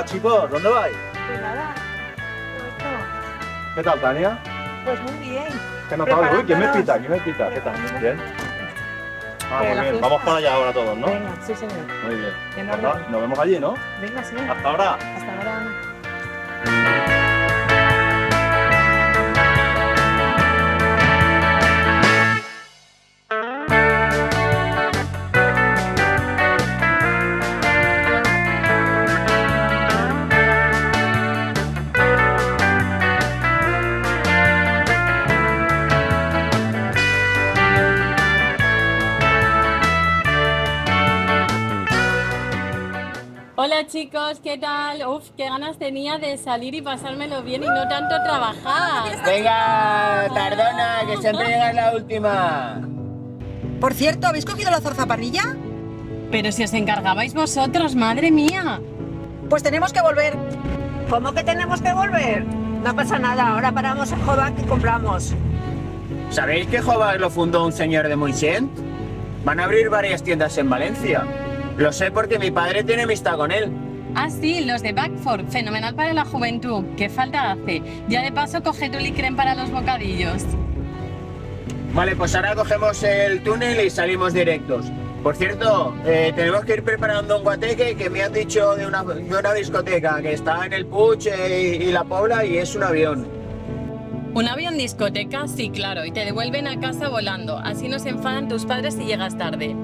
chicos, ¿dónde vais? Pues nada, esto. ¿Qué tal, Tania? Pues muy bien. ¿Qué notable? Uy, ¿quién me Preparándonos. pita? ¿Quién me pita? ¿Qué tal? ¿Bien? Ah, De muy la bien. fiesta. Vamos para allá ahora todos, ¿no? Venga, sí señor. Muy bien. En Pues orden. nada, nos vemos allí, ¿no? Venga, sí. Hasta ahora. Hasta ahora. Hola chicos, ¿qué tal? Uf, qué ganas tenía de salir y pasármelo bien y no tanto trabajar. Venga, tardona, que siempre llega la última. Por cierto, ¿habéis cogido la zarzaparrilla? Pero si os encargabais vosotros, madre mía. Pues tenemos que volver. ¿Cómo que tenemos que volver? No pasa nada, ahora paramos en Jovac y compramos. ¿Sabéis que Jovac lo fundó un señor de Moixent? Van a abrir varias tiendas en Valencia. Lo sé porque mi padre tiene amistad con él. Ah, sí, los de Backford, fenomenal para la juventud. ¿Qué falta hace? Ya de paso coge tu licrem para los bocadillos. Vale, pues ahora cogemos el túnel y salimos directos. Por cierto, tenemos que ir preparando un guateque que me han dicho de una discoteca que está en el Puig y la Pobla y es un avión. ¿Un avión discoteca? Sí, claro, y te devuelven a casa volando. Así no se enfadan tus padres si llegas tarde.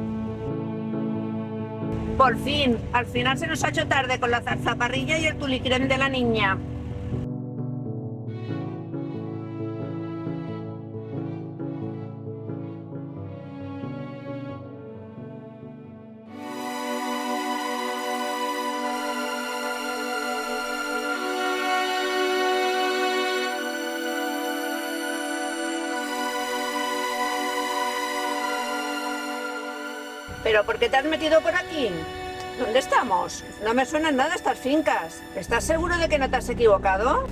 Por fin, al final se nos ha hecho tarde con la zarzaparrilla y el tulicrem de la niña. ¿Pero por qué te has metido por aquí? ¿Dónde estamos? No me suenan nada estas fincas. ¿Estás seguro de que no te has equivocado?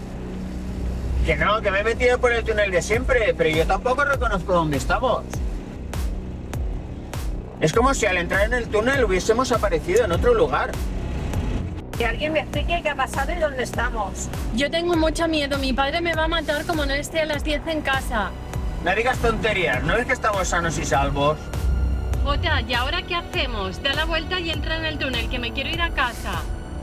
Que no, que me he metido por el túnel de siempre, pero yo tampoco reconozco dónde estamos. Es como si al entrar en el túnel hubiésemos aparecido en otro lugar. Que alguien me explique qué ha pasado y dónde estamos. Yo tengo mucho miedo, mi padre me va a matar como no esté a las 10 en casa. No digas tonterías, ¿no es que estamos sanos y salvos? Jota, ¿y ahora qué hacemos? Da la vuelta y entra en el túnel, que me quiero ir a casa.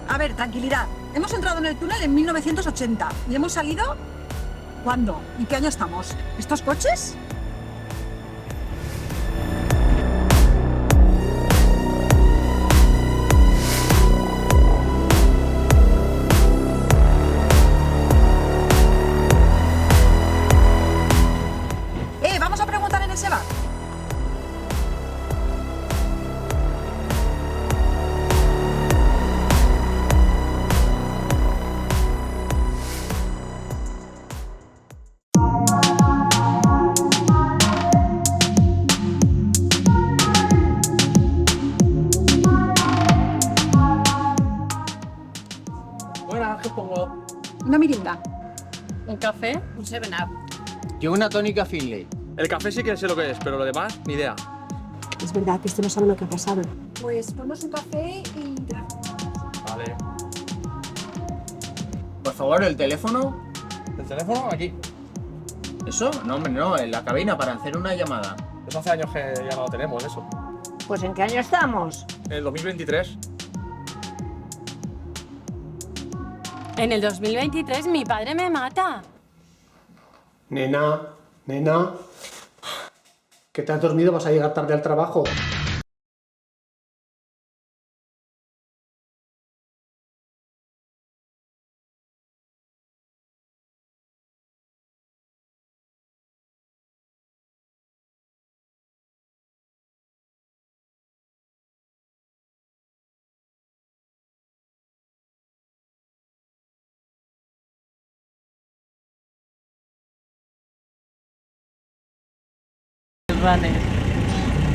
A ver, tranquilidad. Hemos entrado en el túnel en 1980 y hemos salido... ¿Cuándo? ¿Y qué año estamos? ¿Estos coches? Vamos a preguntar en el SEBAC. Buenas, ¿qué pongo? Una mirinda. ¿Un café? Un 7-Up. Yo una tónica Finlay. El café sí que sé lo que es, pero lo demás, ni idea. Es verdad que este no sabe lo que ha pasado. Pues ponnos un café y... Vale. Por favor, el teléfono. ¿El teléfono? Aquí. ¿Eso? No, hombre, no, en la cabina para hacer una llamada. Eso hace años que ya no lo tenemos, eso. Pues ¿en qué año estamos? En el 2023. En el 2023 mi padre me mata. Nena, ¿que te has dormido? ¿Vas a llegar tarde al trabajo?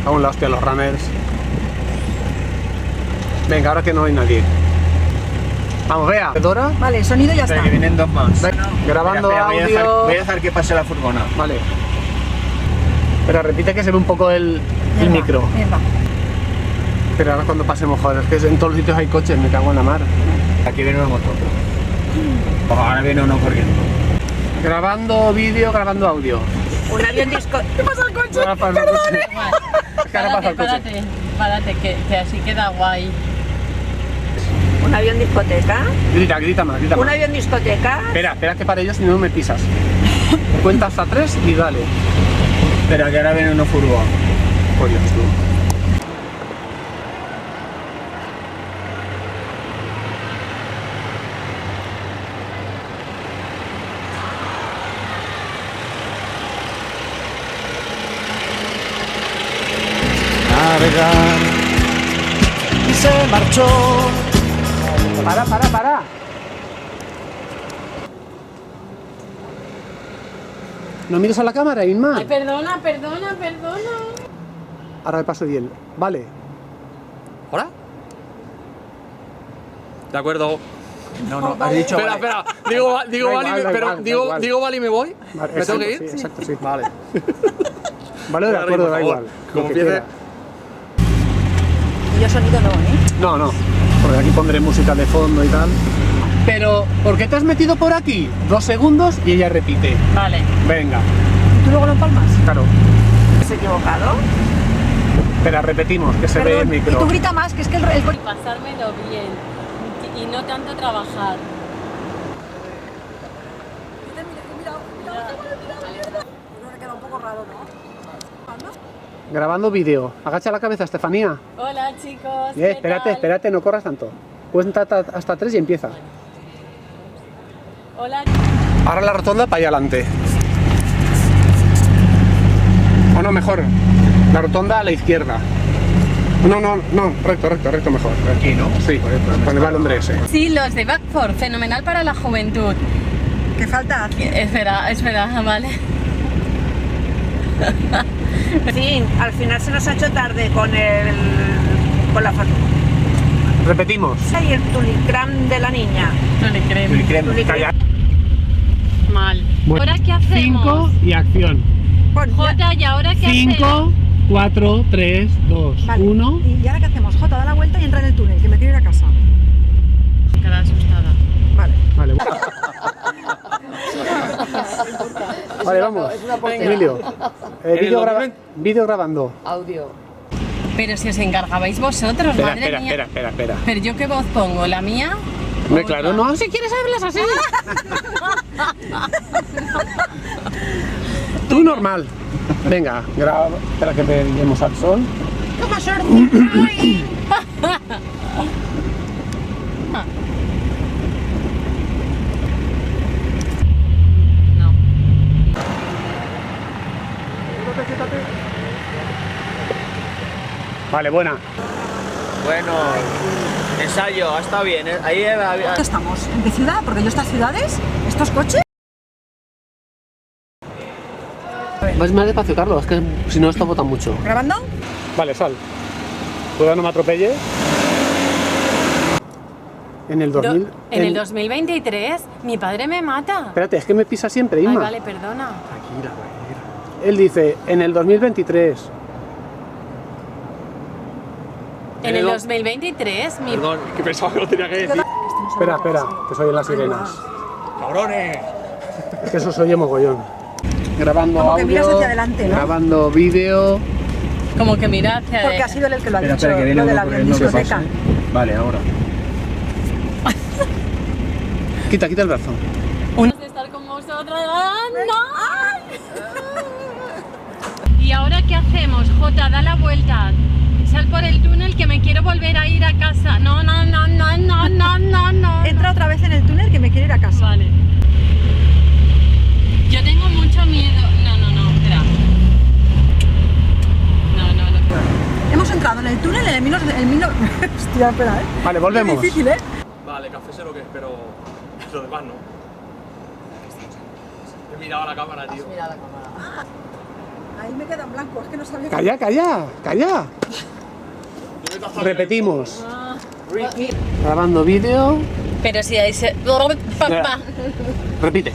Aún la hostia, los runners. Venga, ahora que no hay nadie. Vamos, vea. ¿Dora? Vale, sonido ya está. Espera, que vienen dos más. Grabando Espera, audio. voy a dejar que pase la furgona. Vale. Pero repite que se ve un poco el micro. Venga. Pero ahora cuando pasemos, joder, es que en todos los sitios hay coches, me cago en la mar. Aquí viene una moto. Ahora viene uno corriendo. Grabando vídeo, grabando audio. Un avión disco... ¿Qué pasa al coche? Ahora pasa el coche. Que ahora pasa el coche. Párate, que así queda guay. Un avión discoteca. Grita más. Un avión discoteca. Espera que para ellos si no me pisas. Cuenta hasta 3 y dale. Espera, que ahora viene uno furgón. Por Dios, tú. Navegar y se marchó. Para. No mires a la cámara, Inma. Ay, perdona. Ahora me paso bien. Vale. ¿Hola? De acuerdo. No, has dicho. Espera. Digo vale y me voy. Vale, ¿Me tengo exacto, que ir? Sí, exacto, sí. Vale. Vale, de acuerdo, da igual. Como lo que empiece. quiera. Y yo sonido no, ¿eh? No. Porque aquí pondré música de fondo y tal. Pero, ¿por qué te has metido por aquí? 2 segundos y ella repite. Vale. Venga, ¿Y tú luego lo empalmas? claro. ¿Has equivocado? Espera, repetimos, que se ve el Perdón, y micro. tú grita más, que es que el Y pasármelo bien. Y no tanto trabajar. Creo que queda un poco raro, ¿no? Grabando vídeo. Agacha la cabeza, Estefanía. Hola, chicos. ¿qué Espérate, tal? no corras tanto. Cuenta hasta 3 y empieza. Hola. Ahora la rotonda para allá adelante. O no, mejor. La rotonda a la izquierda. No, recto mejor. Aquí, ¿no? Sí, donde va el hombre ese. Sí, los de Backford, fenomenal para la juventud. ¿Qué falta? Espera, vale. En fin, al final se nos ha hecho tarde con la factura Repetimos. y el tulicrán de la niña. Tulicrem. Calla. Mal. ¿Ahora qué hacemos? 5 y acción. Jota, ¿y ahora qué hacemos? 5, 4, 3, 2, Vale. 1. ¿Y ahora qué hacemos? Jota, da la vuelta y entra en el túnel, que me quiero ir a casa. Queda asustada. Vale. Vale. Vale, vamos. Emilio. Vídeo grabando. Pero si os encargabais vosotros, madre mía. Espera. Pero yo qué voz pongo, ¿la mía? Hombre, claro, no, si quieres hablas así. Tú normal. Venga, graba. Espera que peguemos al sol. No. Vale, buena. Bueno, ensayo, ha estado bien. Ahí había... ¿Dónde estamos? ¿En qué ciudad? Porque yo estas ciudades, estos coches... Vas más despacio, Carlos, es que si no esto bota mucho. ¿Grabando? Vale, sal. Cuidado, no me atropelle. En el 2000... En el 2023, mi padre me mata. Espérate, es que me pisa siempre, Ay, Inma. vale, perdona. Él dice, en el 2023. En el 2023, mi... Perdón, que pensaba que lo tenía que decir. Espera, que soy en las sirenas. ¡Cabrones! Es que eso se oye mogollón. Grabando Como que audio, miras hacia adelante, ¿no? grabando vídeo. Como que mira hacia... Porque ha sido él el que lo ha dicho, Espera, que viene lo de uno la corriendo, que discoteca. pase. Vale, ahora. Quita el brazo. Unos de estar con vosotros. ¡Ah, no! ¿Y ahora qué hacemos? Jota, da la vuelta. Sal por el túnel que me quiero volver a ir a casa. No. Entra otra vez en el túnel que me quiero ir a casa. Vale. Yo tengo mucho miedo. No, espera. No. Hemos entrado en el túnel en el 19... Hostia, espera, ¿eh? Vale, volvemos. Qué difícil, ¿eh? Vale, café sé lo que es, pero lo demás no. He mirado a la cámara, tío. Ahí me queda en blanco, es que no sabía... Calla. Repetimos. Grabando vídeo. Pero si ahí se... Papá. Repite.